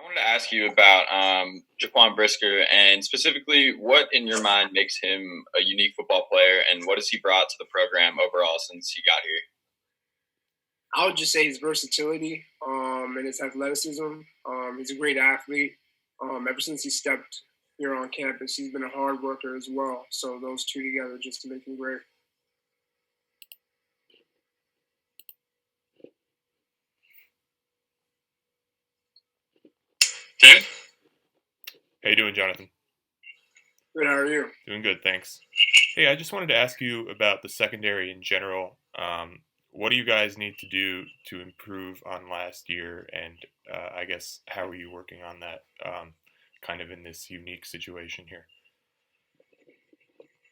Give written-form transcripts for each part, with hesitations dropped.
I wanted to ask you about Jaquan Brisker and specifically what in your mind makes him a unique football player and what has he brought to the program overall since he got here? I would just say his versatility and his athleticism. He's a great athlete. Ever since he stepped here on campus, he's been a hard worker as well. So those two together just to make him great. David? How you doing, Jonathan? Good, how are you? Doing good, thanks. Hey, I just wanted to ask you about the secondary in general. What do you guys need to do to improve on last year? And I guess how are you working on that kind of in this unique situation here?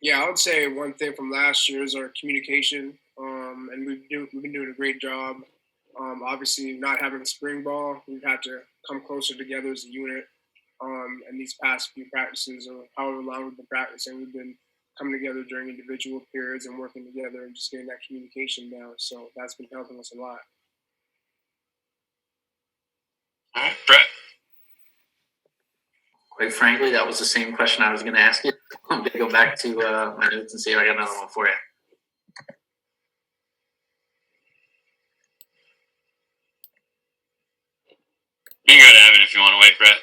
Yeah, I would say one thing from last year is our communication, and we've been doing a great job. Obviously, not having a spring ball, we've had to come closer together as a unit. And these past few practices, or however long we've been practicing, we've been coming together during individual periods and working together and just getting that communication down. So that's been helping us a lot. All right, Brett. Quite frankly, that was the same question I was going to ask you. I'm going to go back to my notes and see if I got another one for you. You can go to Evan if you want to wait, Brett.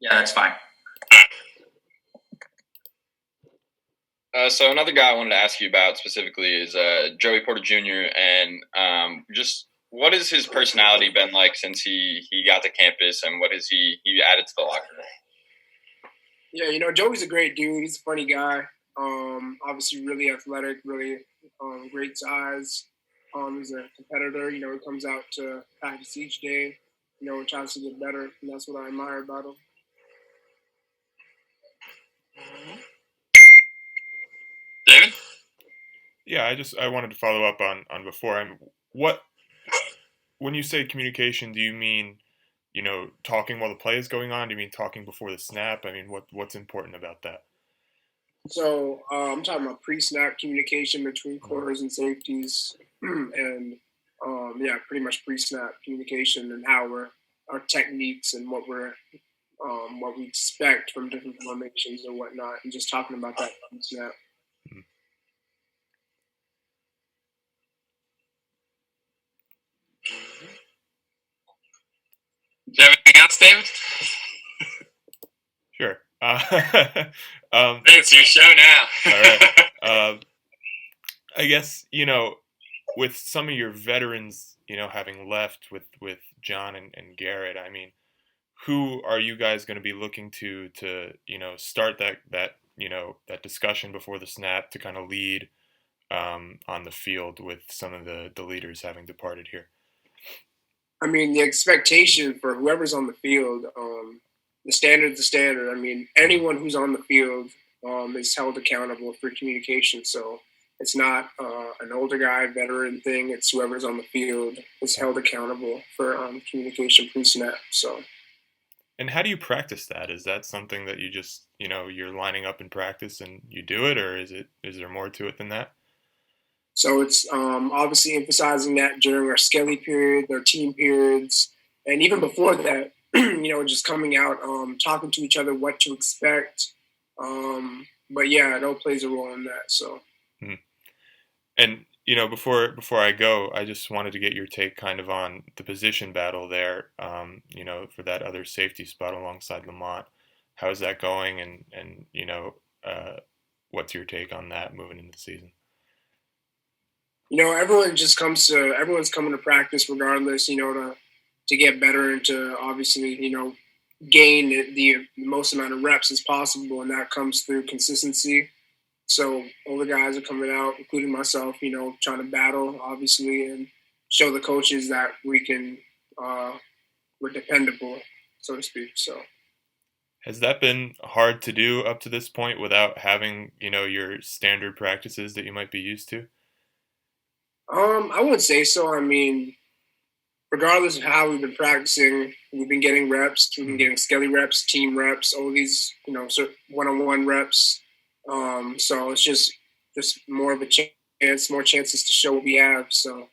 Yeah, that's fine. So another guy I wanted to ask you about specifically is Joey Porter Jr. and just what has his personality been like since he got to campus, and what has he added to the locker room? Yeah, Joey's a great dude. He's a funny guy. Obviously, really athletic, really great size. He's a competitor. He comes out to practice each day. Tries to get better, and that's what I admire about him. David? Yeah, I wanted to follow up on before. When you say communication, do you mean talking while the play is going on? Do you mean talking before the snap? I mean, what's important about that? So I'm talking about pre-snap communication between corners and safeties, and pretty much pre-snap communication and how our techniques and what we expect from different formations and whatnot, and just talking about that pre-snap. Do you have anything else, David? Sure. It's your show now. All right. I guess, with some of your veterans, having left with John and Garrett, I mean, who are you guys going to be looking to start that discussion before the snap to kind of lead on the field with some of the leaders having departed here? I mean, the expectation for whoever's on the field, the standard's the standard. I mean, anyone who's on the field is held accountable for communication. So it's not an older guy, veteran thing. It's whoever's on the field is held accountable for communication pre-snap. So. And how do you practice that? Is that something that you just, you're lining up in practice and you do it, or is there more to it than that? So it's obviously emphasizing that during our skelly period, our team periods, and even before that, just coming out, talking to each other what to expect. But yeah, it all plays a role in that. So. Mm-hmm. And before I go, I just wanted to get your take kind of on the position battle there. For that other safety spot alongside Lamont. How is that going? And what's your take on that moving into the season? Everyone's coming to practice regardless, to get better and to obviously, gain the most amount of reps as possible. And that comes through consistency. So all the guys are coming out, including myself, trying to battle, obviously, and show the coaches that we're dependable, so to speak. So. Has that been hard to do up to this point without having, your standard practices that you might be used to? I wouldn't say so. I mean, regardless of how we've been practicing, we've been getting reps. We've been getting skelly reps, team reps, all these, one-on-one reps. So it's just more of a chance, more chances to show what we have. So